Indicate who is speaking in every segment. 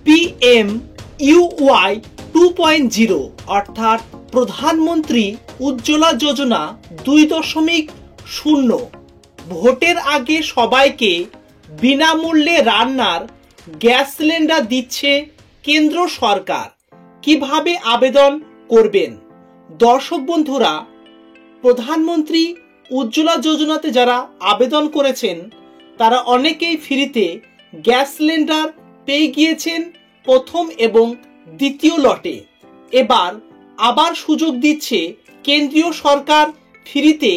Speaker 1: PMUY 2.0 অর্থাৎ প্রধানমন্ত্রী উজ্জ্বলা যোজনা 2.0 ভোটের আগে সবাইকে বিনামূল্যে রান্নার গ্যাস সিলিন্ডার দিচ্ছে কেন্দ্র সরকার। কিভাবে আবেদন করবেন? দর্শক বন্ধুরা, প্রধানমন্ত্রী উজ্জ্বলা যোজনাতে যারা আবেদন করেছেন তারা অনেকেই ফ্রিতে গ্যাস সিলিন্ডার পেয়ে গিয়েছেন প্রথম এবং দ্বিতীয় লটে। এবার আবার সুযোগ দিচ্ছে কেন্দ্রীয় সরকার ফ্রিতে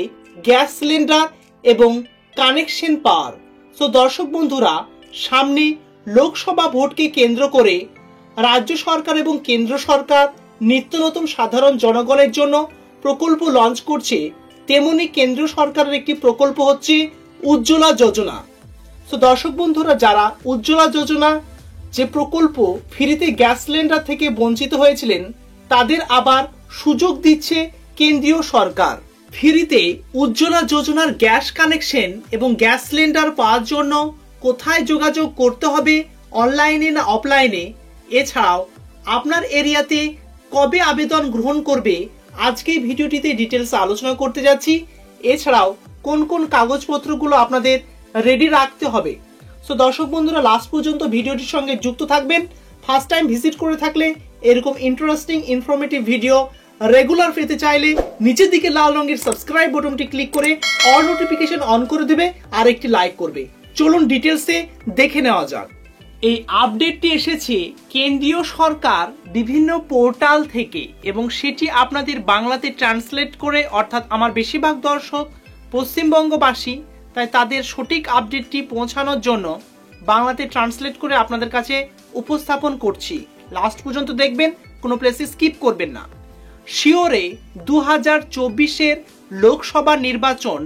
Speaker 1: গ্যাস সিলিন্ডার এবং কানেকশন পাওয়ার। তো দর্শক বন্ধুরা, সামনে লোকসভা ভোটকে কেন্দ্র করে রাজ্য সরকার এবং কেন্দ্র সরকার নিত্য নতুন সাধারণ জনগণের জন্য প্রকল্প লঞ্চ করছে, তেমনি কেন্দ্র সরকারের একটি প্রকল্প হচ্ছে উজ্জ্বলা যোজনা। তো দর্শক বন্ধুরা, যারা উজ্জ্বলা যোজনা যে প্রকল্প ফ্রিতে গ্যাস সিলিন্ডার থেকে বঞ্চিত হয়েছিলেন তাদের আবার সুযোগ দিচ্ছে কেন্দ্রীয় সরকার। ফ্রিতে উজ্জ্বলা যোজনার গ্যাস কানেকশন এবং গ্যাস সিলিন্ডার পাওয়ার জন্য কোথায় যোগাযোগ করতে হবে, অনলাইনে না অফলাইনে, এছাড়াও আপনার এরিয়াতে কবে আবেদন গ্রহণ করবে, আজকে ভিডিওটিতে ডিটেলস আলোচনা করতে যাচ্ছি। এছাড়াও কোন কোন কাগজপত্রগুলো আপনাদের রেডি রাখতে হবে। সো দর্শক বন্ধুরা, লাস্ট পর্যন্ত ভিডিওটির সঙ্গে যুক্ত থাকবেন। ফার্স্ট টাইম ভিজিট করে থাকলে এরকম ইন্টারেস্টিং ইনফরমেটিভ ভিডিও রেগুলার পেতে চাইলে নিচের দিকে লাল রঙের সাবস্ক্রাইব বাটনটি ক্লিক করে অল নোটিফিকেশন অন করে দেবে আর একটি লাইক করবে। চলুন ডিটেলসে দেখে নেওয়া যাক। এই আপডেটটি এসেছে কেন্দ্রীয় সরকার বিভিন্ন পোর্টাল থেকে এবং সেটি আপনাদের বাংলাতে ট্রান্সলেট করে, অর্থাৎ আমার বেশিরভাগ দর্শক পশ্চিমবঙ্গবাসী, তাই তাদের সঠিক আপডেটটি পৌঁছানোর জন্য বাংলাতে ট্রান্সলেট করে আপনাদের কাছে উপস্থাপন করছি। লাস্ট পর্যন্ত দেখবেন, কোনো প্লেসে স্কিপ করবেন না। শিওরে 2024-এর লোকসভা নির্বাচন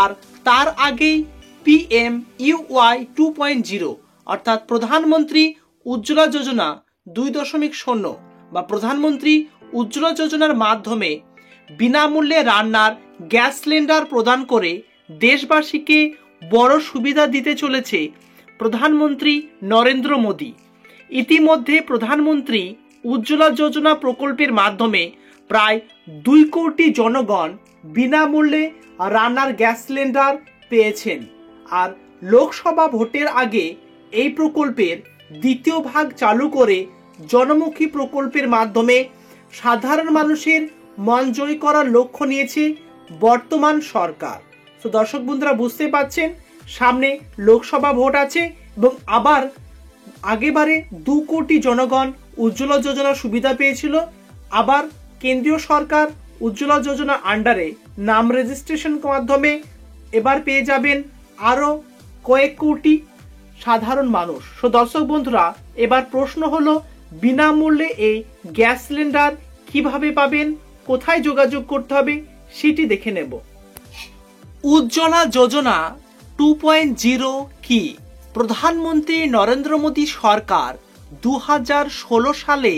Speaker 1: আর তার আগেই PMUY 2.0 অর্থাৎ প্রধানমন্ত্রী উজ্জ্বলা যোজনা 2.0 বা প্রধানমন্ত্রী উজ্জ্বলা যোজনার মাধ্যমে বিনামূল্যে রান্নার গ্যাস সিলিন্ডার প্রদান করে দেশবাসীকে বড় সুবিধা দিতে চলেছে প্রধানমন্ত্রী নরেন্দ্র মোদী। ইতিমধ্যে প্রধানমন্ত্রী উজ্জ্বলা যোজনা প্রকল্পের মাধ্যমে প্রায় 2 কোটি জনগণ বিনামূল্যে রান্নার গ্যাস সিলিন্ডার পেয়েছেন। আর লোকসভা ভোটের আগে এই প্রকল্পের দ্বিতীয় ভাগ চালু করে জনমুখী প্রকল্পের মাধ্যমে সাধারণ মানুষের মন জয় করার লক্ষ্য নিয়েছে বর্তমান সরকার। তো দর্শক বন্ধুরা, বুঝতে পারছেন সামনে লোকসভা ভোট আছে এবং আবার আগেবারে 2 কোটি জনগণ উজ্জ্বলা যোজনার সুবিধা পেয়েছিল। আবার কেন্দ্রীয় সরকার উজ্জ্বলা যোজনার আন্ডারে নাম রেজিস্ট্রেশন মাধ্যমে এবার পেয়ে যাবেন আরো কয়েক কোটি সাধারণ মানুষ। সো দর্শক বন্ধুরা, এবার প্রশ্ন হলো বিনামূল্যে এই গ্যাস সিলিন্ডার কিভাবে পাবেন, কোথায় যোগাযোগ করতে হবে সেটি দেখে নেব। উজ্জ্বলা যোজনা 2.0 কি? প্রধানমন্ত্রী নরেন্দ্র মোদী সরকার 2016 সালে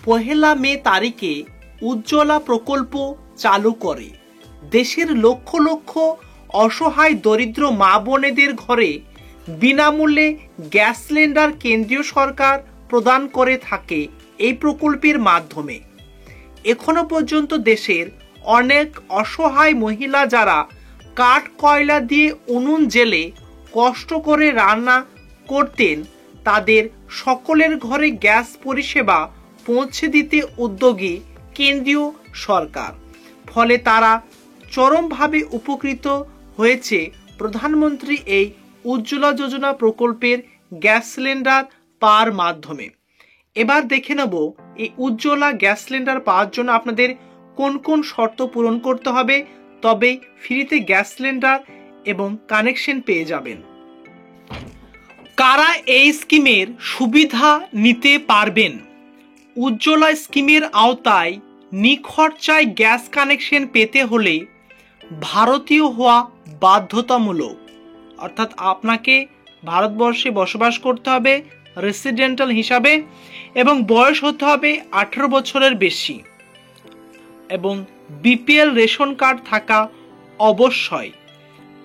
Speaker 1: 1 মে তারিখে উজ্জ্বলা প্রকল্প চালু করে দেশের লক্ষ লক্ষ অসহায় দরিদ্র মা বোনেদের ঘরে বিনামূল্যে গ্যাস সিলিন্ডার কেন্দ্রীয় সরকার প্রদান করে থাকে। এই প্রকল্পের মাধ্যমে এখনো পর্যন্ত দেশের অনেক অসহায় মহিলা যারা কাঠ কয়লা দিয়ে উনুন জেলে কষ্ট করে রান্না করতেন, তাদের সকলের ঘরে গ্যাস পরিষেবা পৌঁছে দিতে উদ্যোগী কেন্দ্রীয় সরকার। ফলে তারা চরমভাবে উপকৃত হয়েছে প্রধানমন্ত্রী এই উজ্জ্বলা যোজনা প্রকল্পের গ্যাস সিলিন্ডার পাওয়ার মাধ্যমে। এবার দেখে নেব এই উজ্জ্বলা গ্যাস সিলিন্ডার পাওয়ার জন্য আপনাদের কোন কোন শর্ত পূরণ করতে হবে, তবেই ফ্রিতে গ্যাস সিলিন্ডার এবং কানেকশন পেয়ে যাবেন। কারা এই স্কিমের সুবিধা নিতে পারবেন? উজ্জ্বলা স্কিমের আওতায় নিখরচায় গ্যাস কানেকশন পেতে হলে ভারতীয় হওয়া বাধ্যতামূলক, অর্থাৎ আপনাকে ভারতবর্ষে বসবাস করতে হবে রেসিডেন্টাল হিসাবে এবং বয়স হতে হবে 18 বছরের বেশি এবং বিপিএল রেশন কার্ড থাকা অবশ্যই।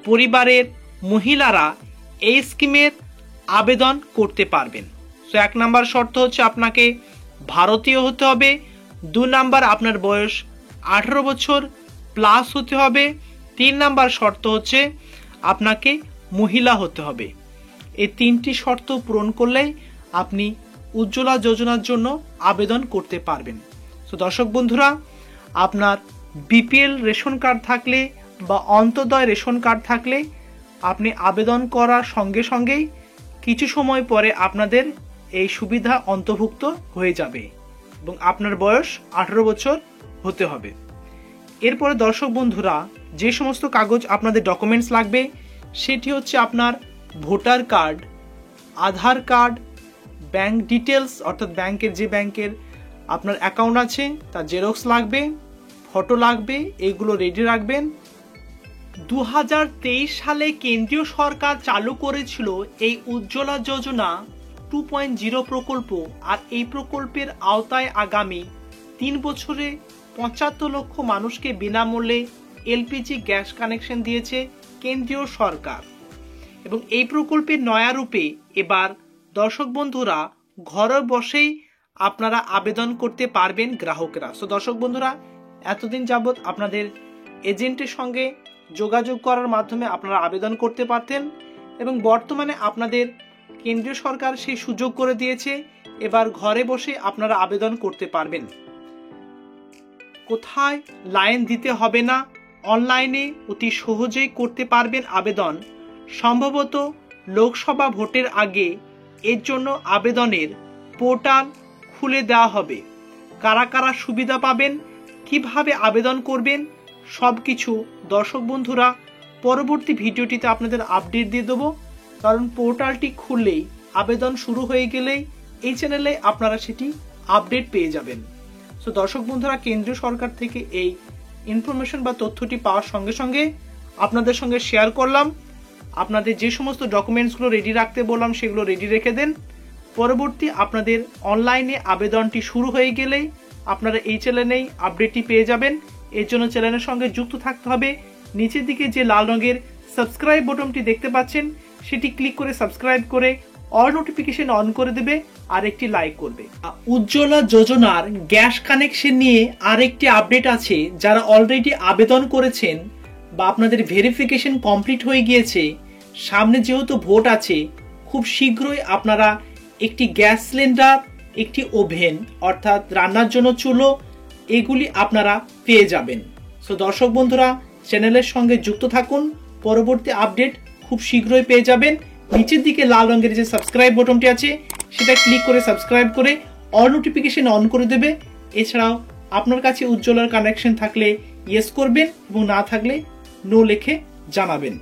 Speaker 1: পরিবারের মহিলারা এই স্কিমের আবেদন করতে পারবেন। সো 1 নাম্বার শর্ত হচ্ছে আপনাকে ভারতীয় হতে হবে, 2 নাম্বার আপনার বয়স 18 বছর প্লাস হতে হবে, 3 নাম্বার শর্ত হচ্ছে আপনাকে মহিলা হতে হবে। এই 3টি শর্ত পূরণ করলেই আপনি উজ্জ্বলা যোজনার জন্য আবেদন করতে পারবেন। তো দর্শক বন্ধুরা, আপনার বিপিএল রেশন কার্ড থাকলে বা অন্তোদয় রেশন কার্ড থাকলে আপনি আবেদন করার সঙ্গে সঙ্গেই কিছু সময় পরে আপনাদের এই সুবিধা অন্তর্ভুক্ত হয়ে যাবে এবং আপনার বয়স 18 বছর হতে হবে। এরপরে দর্শক বন্ধুরা, যে সমস্ত কাগজ আপনাদের ডকুমেন্টস লাগবে সেটি হচ্ছে আপনার ভোটার কার্ড, আধার কার্ড, ব্যাংক ডিটেলস অর্থাৎ ব্যাংকের আপনার অ্যাকাউন্ট আছে তার জেরক্স লাগবে, ফটো লাগবে, এইগুলো রেডি রাখবেন। 2023 সালে কেন্দ্রীয় সরকার চালু করেছিল এই উজ্জ্বলা যোজনা 2.0 প্রকল্প, আর এই প্রকল্পের আওতায় আগামী 3 বছরে 75 লক্ষ মানুষকে বিনামূল্যে এলপিজি গ্যাস কানেকশন দিয়েছে কেন্দ্রীয় সরকার। এবং এই প্রকল্পের নয়া রূপে এবার দর্শক বন্ধুরা ঘরে বসেই আপনারা আবেদন করতে পারবেন গ্রাহকরা। সো দর্শক বন্ধুরা, এতদিন যাবত আপনাদের এজেন্টের সঙ্গে যোগাযোগ করার মাধ্যমে আপনারা আবেদন করতে পারতেন এবং বর্তমানে আপনাদের কেন্দ্রীয় সরকার সেই সুযোগ করে দিয়েছে, এবার ঘরে বসে আপনারা আবেদন করতে পারবেন। কোথায় লাইন দিতে হবে না, অনলাইনে অতি সহজেই করতে পারবেন আবেদন। সম্ভবত লোকসভা ভোটের আগে এর জন্য আবেদনের পোর্টাল খুলে দেওয়া হবে। কারা কারা সুবিধা পাবেন, কিভাবে আবেদন করবেন, সবকিছু দর্শক বন্ধুরা পরবর্তী ভিডিওটিতে আপনাদের আপডেট দিয়ে দেবো। কারণ পোর্টালটি খুললেই আবেদন শুরু হয়ে গেলেই এই চ্যানেলে আপনারা সেটি আপডেট পেয়ে যাবেন। সো দর্শক বন্ধুরা, কেন্দ্রীয় সরকার থেকে এই ইনফরমেশন বা তথ্যটি পাওয়ার সঙ্গে সঙ্গে আপনাদের সঙ্গে শেয়ার করলাম। আপনাদের যে সমস্ত ডকুমেন্টসগুলো রেডি রাখতে বললাম সেগুলো রেডি রেখে দেন। পরবর্তী আপনাদের অনলাইনে আবেদনটি শুরু হয়ে গেলেই আপনারা এই চ্যানেলেই আপডেটটি পেয়ে যাবেন। এর জন্য চ্যানেলের সঙ্গে যুক্ত থাকতে হবে। নিচের দিকে যে লাল রঙের সাবস্ক্রাইব বাটনটি দেখতে পাচ্ছেন সেটি ক্লিক করে সাবস্ক্রাইব করে অল নোটিফিকেশন অন করে দেবে আর একটি লাইক করবে। উজ্জ্বলা যোজনার গ্যাস কানেকশন নিয়ে আরেকটি আপডেট আছে। যারা অলরেডি আবেদন করেছেন বা আপনাদের ভেরিফিকেশন কমপ্লিট হয়ে গিয়েছে, সামনে যেহেতু ভোট আছে, খুব শীঘ্রই আপনারা একটি গ্যাস সিলিন্ডার, একটি ওভেন অর্থাৎ রান্নার জন্য চুলো, এগুলি আপনারা পেয়ে যাবেন। সো দর্শক বন্ধুরা, চ্যানেলের সঙ্গে যুক্ত থাকুন, পরবর্তী আপডেট খুব শীঘ্রই পেয়ে যাবেন। নিচের দিকে লাল রঙের যে সাবস্ক্রাইব বাটনটি আছে সেটা ক্লিক করে সাবস্ক্রাইব করে অল নোটিফিকেশন অন করে দেবে। এছাড়াও আপনার কাছে উজ্জ্বলার কানেকশন থাকলে ইয়েস করবেন এবং না থাকলে নো লিখে জানাবেন।